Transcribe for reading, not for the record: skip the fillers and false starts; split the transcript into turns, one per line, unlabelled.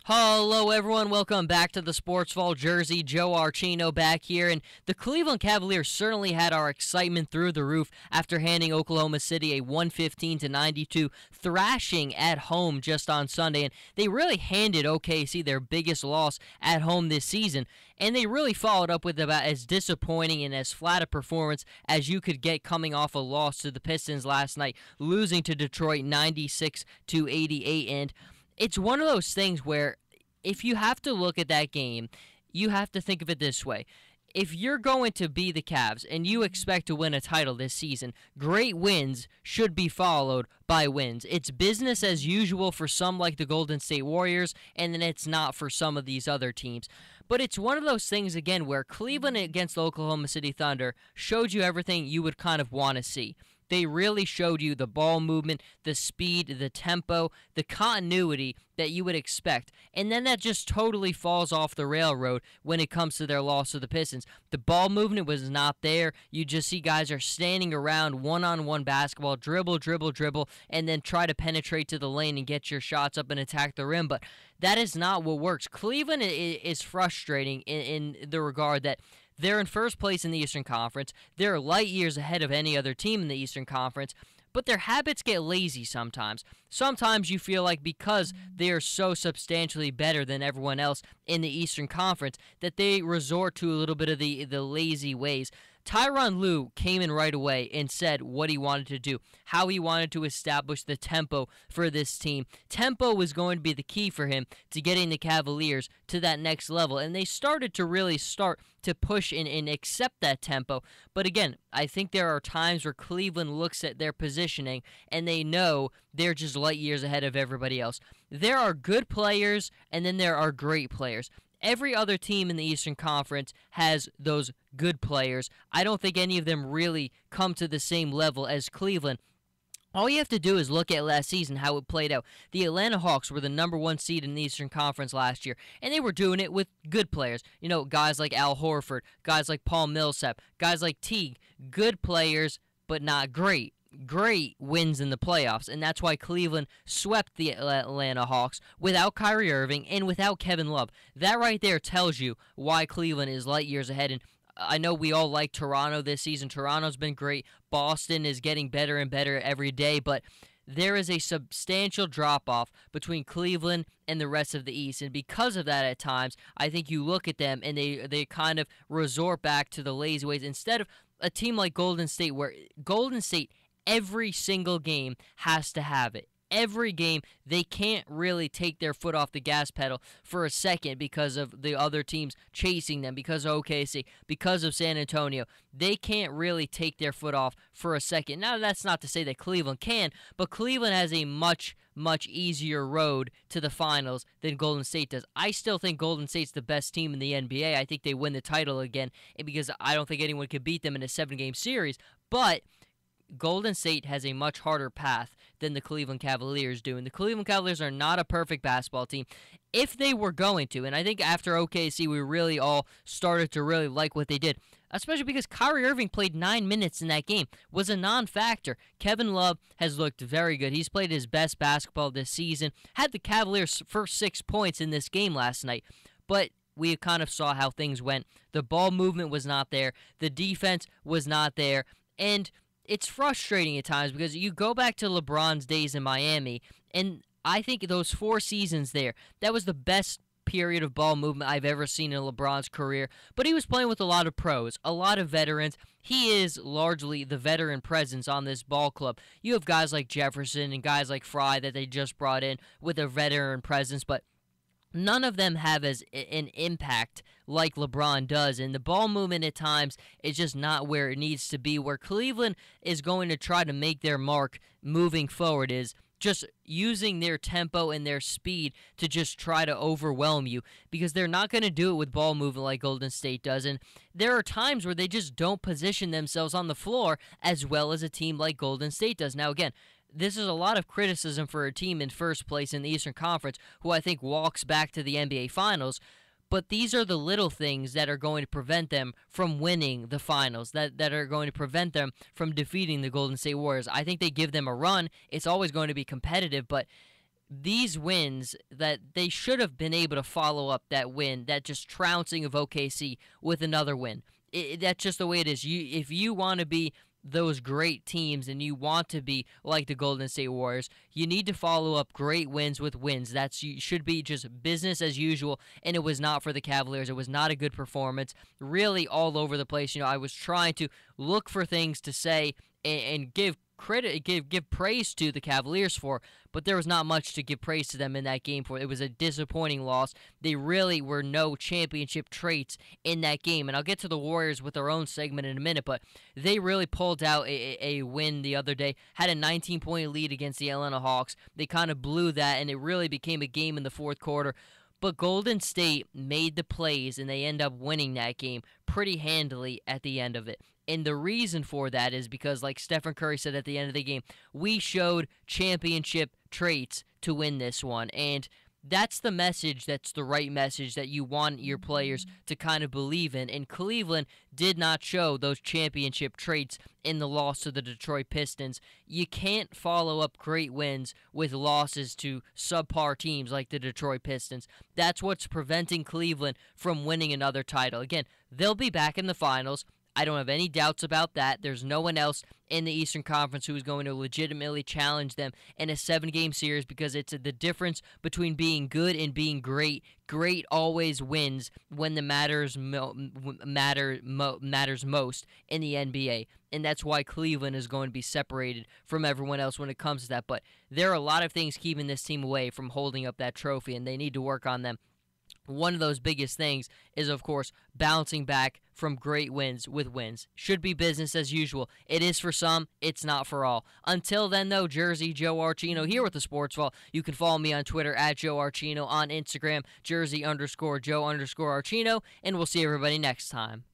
Hello, everyone. Welcome back to the Sports Vault Jersey. Joe Archino back here, and the Cleveland Cavaliers certainly had our excitement through the roof after handing Oklahoma City a 115-92 thrashing at home just on Sunday, and they really handed OKC their biggest loss at home this season, and they really followed up with about as disappointing and as flat a performance as you could get coming off a loss to the Pistons last night, losing to Detroit 96-88, and it's one of those things where if you have to look at that game, you have to think of it this way. If you're going to be the Cavs and you expect to win a title this season, great wins should be followed by wins. It's business as usual for some like the Golden State Warriors, and then it's not for some of these other teams. But it's one of those things, again, where Cleveland against the Oklahoma City Thunder showed you everything you would kind of want to see. They really showed you the ball movement, the speed, the tempo, the continuity that you would expect. And then that just totally falls off the railroad when it comes to their loss to the Pistons. The ball movement was not there. You just see guys are standing around one-on-one basketball, dribble, and then try to penetrate to the lane and get your shots up and attack the rim. But that is not what works. Cleveland is frustrating in the regard that they're in first place in the Eastern Conference. They're light years ahead of any other team in the Eastern Conference, but their habits get lazy sometimes. Sometimes you feel like because they are so substantially better than everyone else in the Eastern Conference that they resort to a little bit of the lazy ways. Tyronn Lue came in right away and said what he wanted to do, how he wanted to establish the tempo for this team. Tempo was going to be the key for him to getting the Cavaliers to that next level, and they started to push and accept that tempo. But again, I think there are times where Cleveland looks at their positioning and they know they're just light years ahead of everybody else. There are good players, and then there are great players. Every other team in the Eastern Conference has those good players. I don't think any of them really come to the same level as Cleveland. All you have to do is look at last season, how it played out. The Atlanta Hawks were the number one seed in the Eastern Conference last year, and they were doing it with good players. You know, guys like Al Horford, guys like Paul Millsap, guys like Teague. Good players, but not great. Great wins in the playoffs, and that's why Cleveland swept the Atlanta Hawks without Kyrie Irving and without Kevin Love. That right there tells you why Cleveland is light years ahead, and I know we all like Toronto this season. Toronto's been great. Boston is getting better and better every day, but there is a substantial drop-off between Cleveland and the rest of the East, and because of that at times, I think you look at them and they kind of resort back to the lazy ways instead of a team like Golden State, where Golden State every single game has to have it. Every game, they can't really take their foot off the gas pedal for a second because of the other teams chasing them, because of OKC, because of San Antonio. They can't really take their foot off for a second. Now, that's not to say that Cleveland can, but Cleveland has a much easier road to the finals than Golden State does. I still think Golden State's the best team in the NBA. I think they win the title again because I don't think anyone could beat them in a 7-game series, but Golden State has a much harder path than the Cleveland Cavaliers do, and the Cleveland Cavaliers are not a perfect basketball team. If they were going to, and I think after OKC we really all started to really like what they did, especially because Kyrie Irving played 9 minutes in that game, was a non-factor. Kevin Love has looked very good. He's played his best basketball this season, had the Cavaliers' first 6 points in this game last night, but we kind of saw how things went. The ball movement was not there. The defense was not there, and it's frustrating at times because you go back to LeBron's days in Miami, and I think those 4 seasons there, that was the best period of ball movement I've ever seen in LeBron's career. But he was playing with a lot of pros, a lot of veterans. He is largely the veteran presence on this ball club. You have guys like Jefferson and guys like Fry that they just brought in with a veteran presence, but none of them have as an impact like LeBron does, and the ball movement at times is just not where it needs to be. Where Cleveland is going to try to make their mark moving forward is just using their tempo and their speed to just try to overwhelm you, because they're not going to do it with ball movement like Golden State does, and there are times where they just don't position themselves on the floor as well as a team like Golden State does. Now again, this is a lot of criticism for a team in first place in the Eastern Conference who I think walks back to the NBA Finals, but these are the little things that are going to prevent them from winning the finals, that are going to prevent them from defeating the Golden State Warriors. I think they give them a run. It's always going to be competitive, but these wins that they should have been able to follow up that win, that just trouncing of OKC with another win. That's just the way it is. If you want to be those great teams and you want to be like the Golden State Warriors, you need to follow up great wins with wins. Should be just business as usual, and it was not for the Cavaliers. It was not a good performance, really all over the place. I was trying to look for things to say and give credit, give praise to the Cavaliers for, but there was not much to give praise to them in that game for. It was a disappointing loss. They really were no championship traits in that game, and I'll get to the Warriors with their own segment in a minute, but they really pulled out a win the other day, had a 19-point lead against the Atlanta Hawks. They kind of blew that, and it really became a game in the fourth quarter. But Golden State made the plays, and they end up winning that game pretty handily at the end of it. And the reason for that is because, like Stephen Curry said at the end of the game, we showed championship traits to win this one. And that's the message, that's the right message that you want your players to kind of believe in. And Cleveland did not show those championship traits in the loss to the Detroit Pistons. You can't follow up great wins with losses to subpar teams like the Detroit Pistons. That's what's preventing Cleveland from winning another title. Again, they'll be back in the finals. I don't have any doubts about that. There's no one else in the Eastern Conference who is going to legitimately challenge them in a 7-game series, because it's the difference between being good and being great. Great always wins when the matters most in the NBA, and that's why Cleveland is going to be separated from everyone else when it comes to that. But there are a lot of things keeping this team away from holding up that trophy, and they need to work on them. One of those biggest things is, of course, bouncing back from great wins with wins. Should be business as usual. It is for some, it's not for all. Until then, though, Jersey Joe Archino here with the Sports Vault. You can follow me on Twitter at Joe Archino, on Instagram, Jersey_Joe_Archino, and we'll see everybody next time.